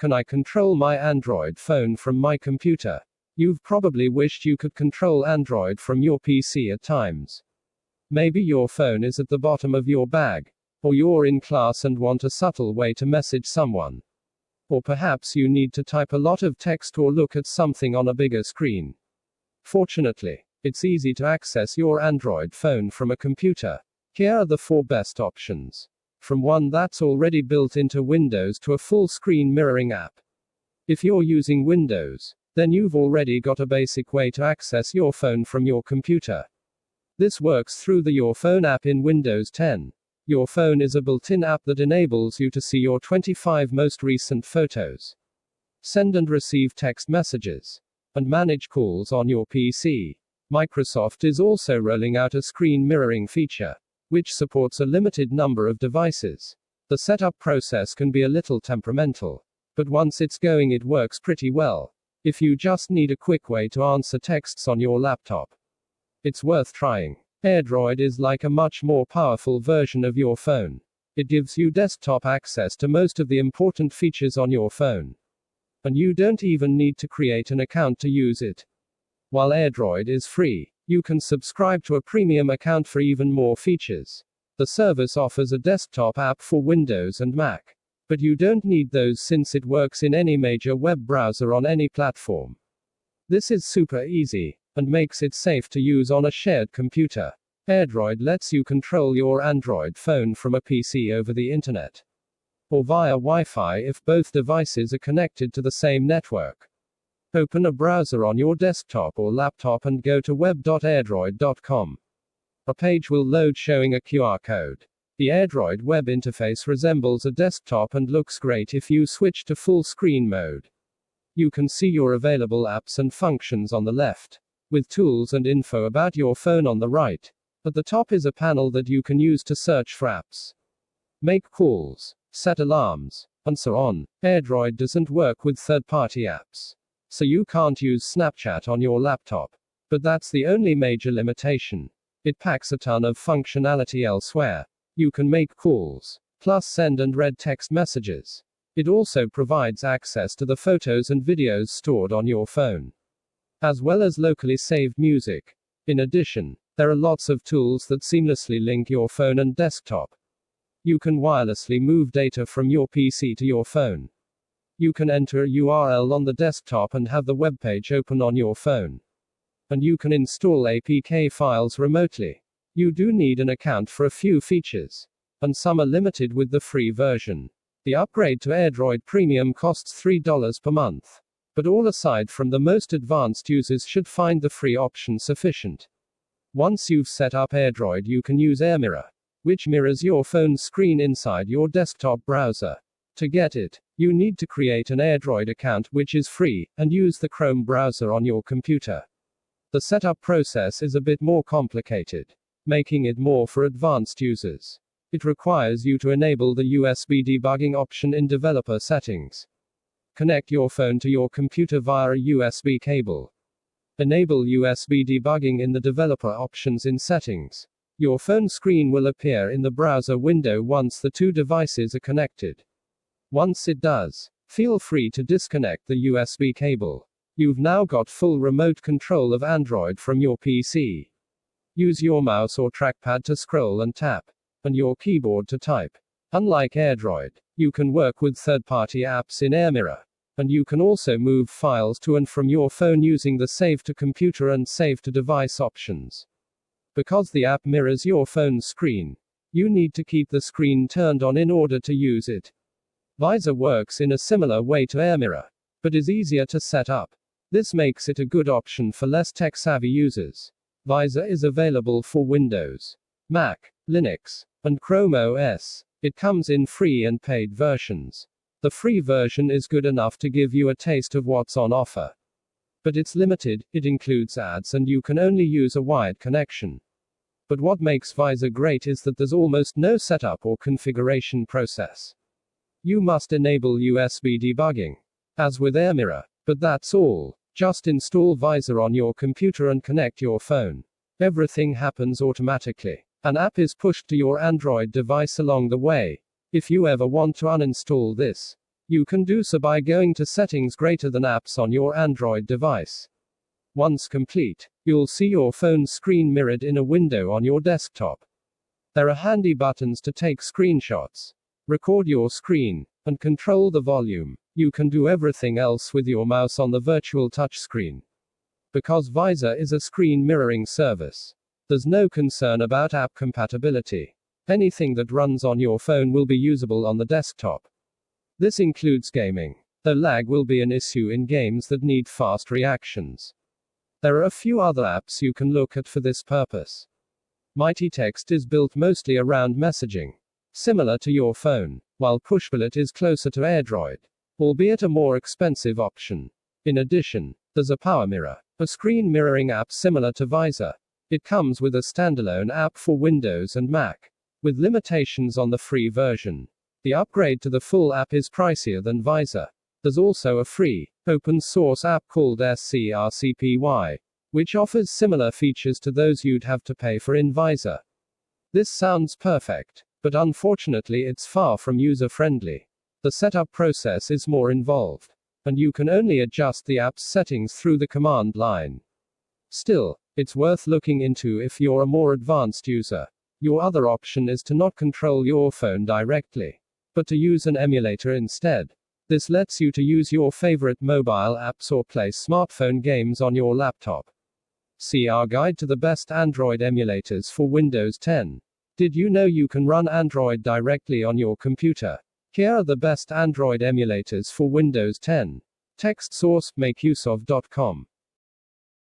can I control my Android phone from my computer? You've probably wished you could control Android from your PC at times. Maybe your phone is at the bottom of your bag, or you're in class and want a subtle way to message someone. Or perhaps you need to type a lot of text or look at something on a bigger screen. Fortunately, it's easy to access your Android phone from a computer. Here are the 4 best options. From one that's already built into Windows to a full screen mirroring app. If you're using Windows, then you've already got a basic way to access your phone from your computer. This works through the Your Phone app in Windows 10. Your Phone is a built-in app that enables you to see your 25 most recent photos, send and receive text messages, and manage calls on your PC. Microsoft is also rolling out a screen mirroring feature, which supports a limited number of devices. The setup process can be a little temperamental, but once it's going, it works pretty well. If you just need a quick way to answer texts on your laptop, it's worth trying. AirDroid is like a much more powerful version of your phone. It gives you desktop access to most of the important features on your phone, and you don't even need to create an account to use it. While AirDroid is free, you can subscribe to a premium account for even more features. The service offers a desktop app for Windows and Mac, but you don't need those since it works in any major web browser on any platform. This is super easy, and makes it safe to use on a shared computer. AirDroid lets you control your Android phone from a PC over the internet, or via Wi-Fi if both devices are connected to the same network. Open a browser on your desktop or laptop and go to web.airdroid.com. A page will load showing a QR code. The AirDroid web interface resembles a desktop and looks great if you switch to full screen mode. You can see your available apps and functions on the left, with tools and info about your phone on the right. At the top is a panel that you can use to search for apps, make calls, set alarms, and so on. AirDroid doesn't work with third-party apps, so you can't use Snapchat on your laptop. But that's the only major limitation. It packs a ton of functionality elsewhere. You can make calls, plus send and read text messages. It also provides access to the photos and videos stored on your phone, as well as locally saved music. In addition, there are lots of tools that seamlessly link your phone and desktop. You can wirelessly move data from your PC to your phone. You can enter a URL on the desktop and have the web page open on your phone. And you can install APK files remotely. You do need an account for a few features, and some are limited with the free version. The upgrade to AirDroid Premium costs $3 per month. But all aside from the most advanced users should find the free option sufficient. Once you've set up AirDroid, you can use AirMirror, which mirrors your phone's screen inside your desktop browser. To get it, you need to create an AirDroid account, which is free, and use the Chrome browser on your computer. The setup process is a bit more complicated, making it more for advanced users. It requires you to enable the USB debugging option in developer settings. Connect your phone to your computer via a USB cable. Enable USB debugging in the developer options in settings. Your phone screen will appear in the browser window once the two devices are connected. Once it does, feel free to disconnect the USB cable. You've now got full remote control of Android from your PC. Use your mouse or trackpad to scroll and tap, and your keyboard to type. Unlike AirDroid, you can work with third-party apps in AirMirror, and you can also move files to and from your phone using the Save to Computer and Save to Device options. Because the app mirrors your phone's screen, you need to keep the screen turned on in order to use it. Visor works in a similar way to AirMirror, but is easier to set up. This makes it a good option for less tech-savvy users. Visor is available for Windows, Mac, Linux, and Chrome OS. It comes in free and paid versions. The free version is good enough to give you a taste of what's on offer, but it's limited. It includes ads and you can only use a wired connection. But what makes Visor great is that there's almost no setup or configuration process. You must enable USB debugging, as with AirMirror, but that's all. Just install Visor on your computer and connect your phone. Everything happens automatically. An app is pushed to your Android device along the way. If you ever want to uninstall this, You can do so by going to Settings greater than Apps on your Android device. Once complete, you'll see your phone's screen mirrored in a window on your desktop. There are handy buttons to take screenshots, record your screen, and control the volume. You can do everything else with your mouse on the virtual touchscreen. Because Visor is a screen mirroring service, there's no concern about app compatibility. Anything that runs on your phone will be usable on the desktop. This includes gaming, though lag will be an issue in games that need fast reactions. There are a few other apps you can look at for this purpose. Mighty Text is built mostly around messaging, similar to your phone, while Pushbullet is closer to AirDroid, albeit a more expensive option. In addition, there's a PowerMirror, a screen mirroring app similar to Visor. It comes with a standalone app for Windows and Mac, with limitations on the free version. The upgrade to the full app is pricier than Visor. There's also a free, open source app called SCRCPY, which offers similar features to those you'd have to pay for in Visor. This sounds perfect, but unfortunately it's far from user-friendly. The setup process is more involved, and you can only adjust the app's settings through the command line. Still, it's worth looking into if you're a more advanced user. Your other option is to not control your phone directly, but to use an emulator instead. This lets you to use your favorite mobile apps or play smartphone games on your laptop. See our guide to the best Android emulators for Windows 10. Did you know you can run Android directly on your computer? Here are the best Android emulators for Windows 10. Text source, makeuseof.com.